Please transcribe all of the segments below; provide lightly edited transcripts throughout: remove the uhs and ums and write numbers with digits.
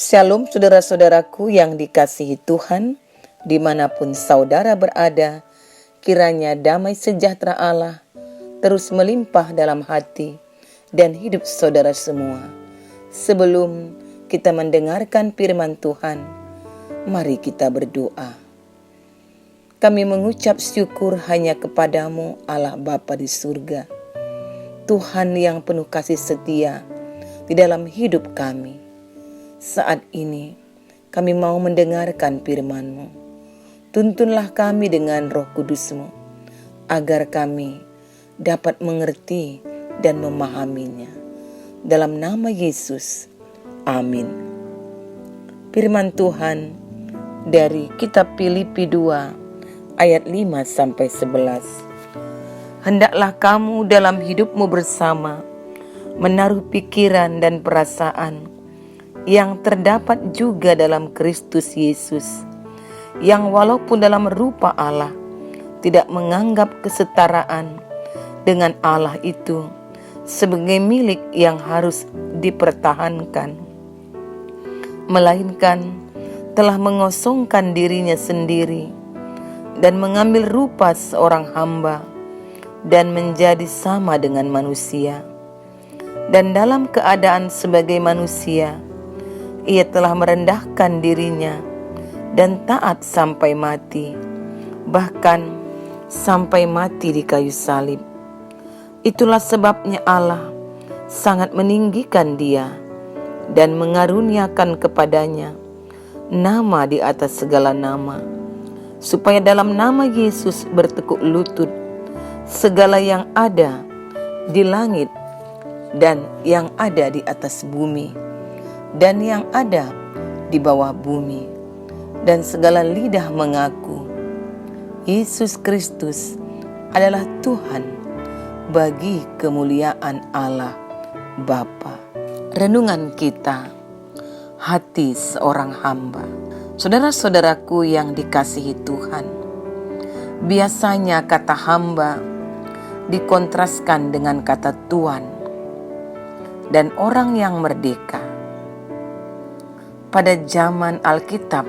Shalom saudara-saudaraku yang dikasihi Tuhan, dimanapun saudara berada, kiranya damai sejahtera Allah terus melimpah dalam hati dan hidup saudara semua. Sebelum kita mendengarkan firman Tuhan, mari kita berdoa. Kami mengucap syukur hanya kepadamu Allah Bapa di surga, Tuhan yang penuh kasih setia di dalam hidup kami. Saat ini kami mau mendengarkan firman-Mu. Tuntunlah kami dengan Roh Kudus-Mu, agar kami dapat mengerti dan memahaminya. Dalam nama Yesus, amin. Firman Tuhan dari kitab Filipi 2 ayat 5-11. Hendaklah kamu dalam hidupmu bersama menaruh pikiran dan perasaan yang terdapat juga dalam Kristus Yesus, yang walaupun dalam rupa Allah tidak menganggap kesetaraan dengan Allah itu sebagai milik yang harus dipertahankan, melainkan telah mengosongkan dirinya sendiri dan mengambil rupa seorang hamba dan menjadi sama dengan manusia. Dan dalam keadaan sebagai manusia, Ia telah merendahkan dirinya dan taat sampai mati, bahkan sampai mati di kayu salib. Itulah sebabnya Allah sangat meninggikan Dia dan mengaruniakan kepadanya nama di atas segala nama, supaya dalam nama Yesus bertekuk lutut segala yang ada di langit dan yang ada di atas bumi dan yang ada di bawah bumi, dan segala lidah mengaku Yesus Kristus adalah Tuhan, bagi kemuliaan Allah Bapa. Renungan kita, hati seorang hamba. Saudara-saudaraku yang dikasihi Tuhan, biasanya kata hamba dikontraskan dengan kata tuan dan orang yang merdeka. Pada zaman Alkitab,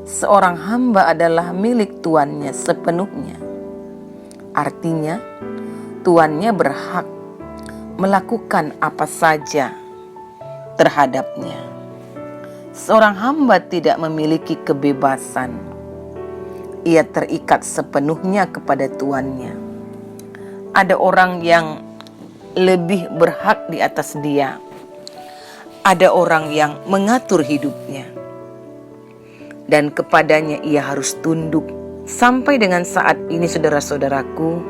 seorang hamba adalah milik tuannya sepenuhnya. Artinya, tuannya berhak melakukan apa saja terhadapnya. Seorang hamba tidak memiliki kebebasan. Ia terikat sepenuhnya kepada tuannya. Ada orang yang lebih berhak di atas dia. Ada orang yang mengatur hidupnya, dan kepadanya ia harus tunduk. Sampai dengan saat ini, saudara-saudaraku,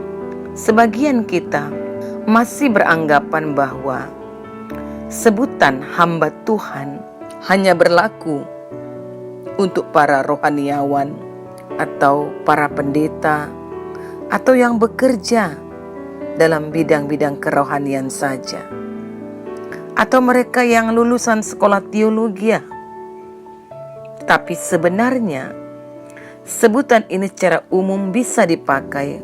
sebagian kita masih beranggapan bahwa sebutan hamba Tuhan hanya berlaku untuk para rohaniawan atau para pendeta atau yang bekerja dalam bidang-bidang kerohanian saja, atau mereka yang lulusan sekolah teologi. Tapi sebenarnya sebutan ini secara umum bisa dipakai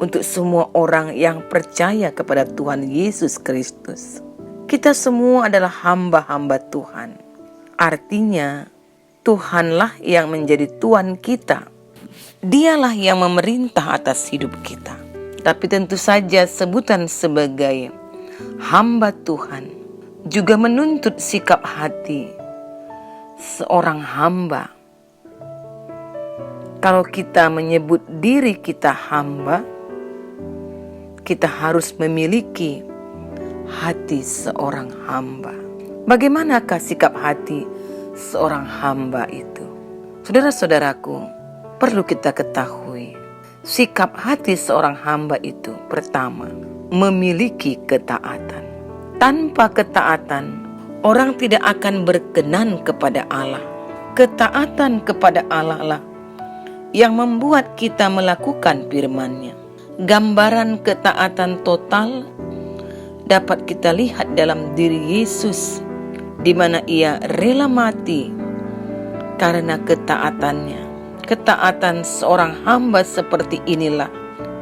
untuk semua orang yang percaya kepada Tuhan Yesus Kristus. Kita semua adalah hamba-hamba Tuhan. Artinya Tuhanlah yang menjadi Tuhan kita. Dialah yang memerintah atas hidup kita. Tapi tentu saja sebutan sebagai hamba Tuhan juga menuntut sikap hati seorang hamba. Kalau kita menyebut diri kita hamba, kita harus memiliki hati seorang hamba. Bagaimanakah sikap hati seorang hamba itu? Saudara-saudaraku, perlu kita ketahui, sikap hati seorang hamba itu pertama, memiliki ketaatan. Tanpa ketaatan, orang tidak akan berkenan kepada Allah. Ketaatan kepada Allah lah yang membuat kita melakukan firman-Nya. Gambaran ketaatan total dapat kita lihat dalam diri Yesus, di mana Ia rela mati karena ketaatannya. Ketaatan seorang hamba seperti inilah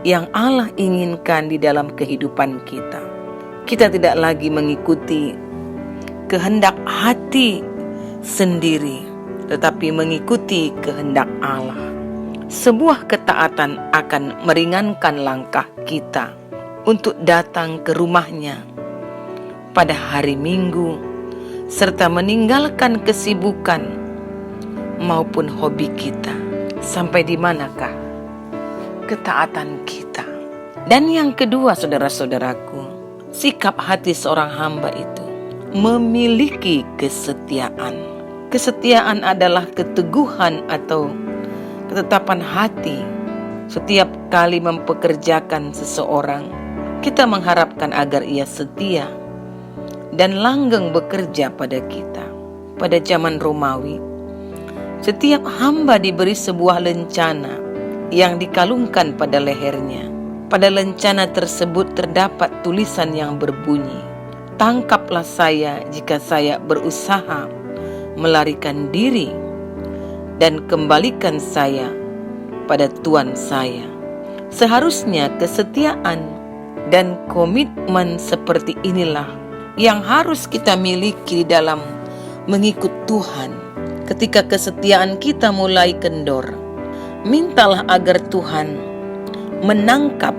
yang Allah inginkan di dalam kehidupan kita. Kita tidak lagi mengikuti kehendak hati sendiri, tetapi mengikuti kehendak Allah. Sebuah ketaatan akan meringankan langkah kita untuk datang ke rumahnya pada hari Minggu, serta meninggalkan kesibukan maupun hobi kita. Sampai di manakah ketaatan kita? Dan yang kedua, saudara-saudaraku, sikap hati seorang hamba itu memiliki kesetiaan. Kesetiaan adalah keteguhan atau ketetapan hati. Setiap kali mempekerjakan seseorang, kita mengharapkan agar ia setia dan langgeng bekerja pada kita. Pada zaman Romawi, setiap hamba diberi sebuah lencana yang dikalungkan pada lehernya. Pada lencana tersebut terdapat tulisan yang berbunyi, "Tangkaplah saya jika saya berusaha melarikan diri, dan kembalikan saya pada Tuan saya." Seharusnya kesetiaan dan komitmen seperti inilah yang harus kita miliki dalam mengikut Tuhan. Ketika kesetiaan kita mulai kendor, mintalah agar Tuhan menangkap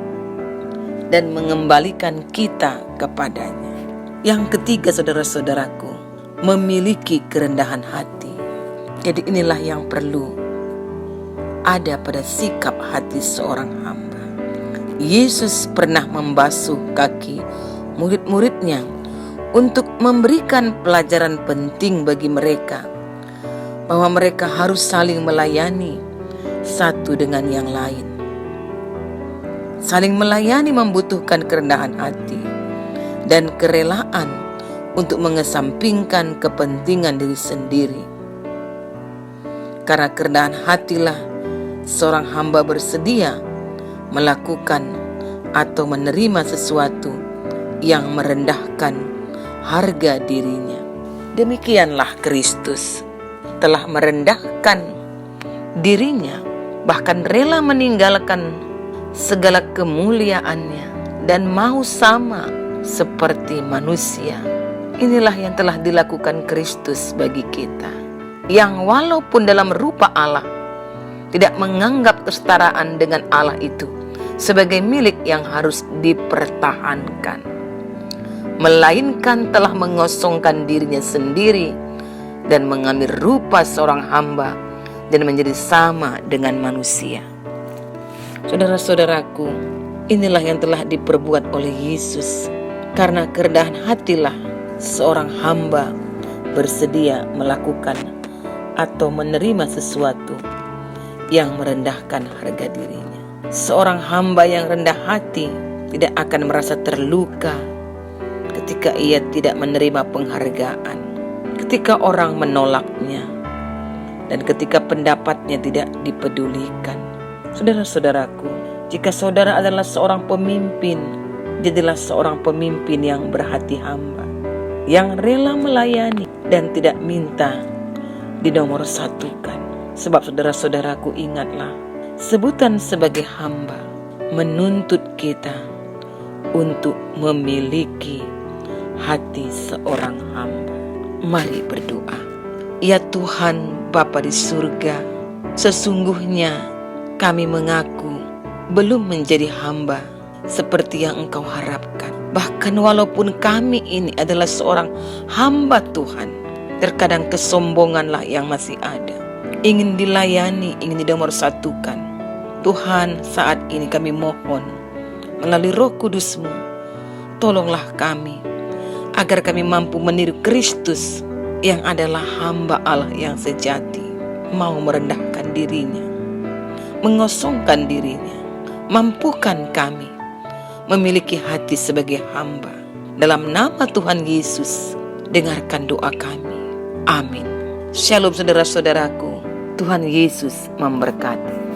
dan mengembalikan kita kepadanya. Yang ketiga, saudara-saudaraku, memiliki kerendahan hati. Jadi inilah yang perlu ada pada sikap hati seorang hamba. Yesus pernah membasuh kaki murid-muridnya untuk memberikan pelajaran penting bagi mereka, bahwa mereka harus saling melayani satu dengan yang lain. Saling melayani membutuhkan kerendahan hati dan kerelaan untuk mengesampingkan kepentingan diri sendiri. Karena kerendahan hatilah seorang hamba bersedia melakukan atau menerima sesuatu yang merendahkan harga dirinya. Demikianlah Kristus telah merendahkan dirinya, bahkan rela meninggalkan segala kemuliaannya dan mau sama seperti manusia. Inilah yang telah dilakukan Kristus bagi kita, yang walaupun dalam rupa Allah tidak menganggap kesetaraan dengan Allah itu sebagai milik yang harus dipertahankan, melainkan telah mengosongkan dirinya sendiri dan mengambil rupa seorang hamba dan menjadi sama dengan manusia. Saudara-saudaraku, inilah yang telah diperbuat oleh Yesus. Karena kerendahan hatilah seorang hamba bersedia melakukan atau menerima sesuatu yang merendahkan harga dirinya. Seorang hamba yang rendah hati tidak akan merasa terluka ketika ia tidak menerima penghargaan, ketika orang menolaknya, dan ketika pendapatnya tidak dipedulikan. Saudara-saudaraku, jika saudara adalah seorang pemimpin, jadilah seorang pemimpin yang berhati hamba, yang rela melayani dan tidak minta dinomorsatukan. Sebab saudara-saudaraku, ingatlah, sebutan sebagai hamba menuntut kita untuk memiliki hati seorang hamba. Mari berdoa. Ya Tuhan Bapa di surga, sesungguhnya kami mengaku belum menjadi hamba seperti yang Engkau harapkan. Bahkan walaupun kami ini adalah seorang hamba Tuhan, terkadang kesombonganlah yang masih ada. Ingin dilayani, ingin dinomorsatukan. Tuhan, saat ini kami mohon melalui Roh Kudus-Mu, tolonglah kami agar kami mampu meniru Kristus yang adalah hamba Allah yang sejati, mau merendahkan dirinya, mengosongkan dirinya. Mampukan kami memiliki hati sebagai hamba. Dalam nama Tuhan Yesus, dengarkan doa kami. Amin. Shalom saudara-saudaraku. Tuhan Yesus memberkati.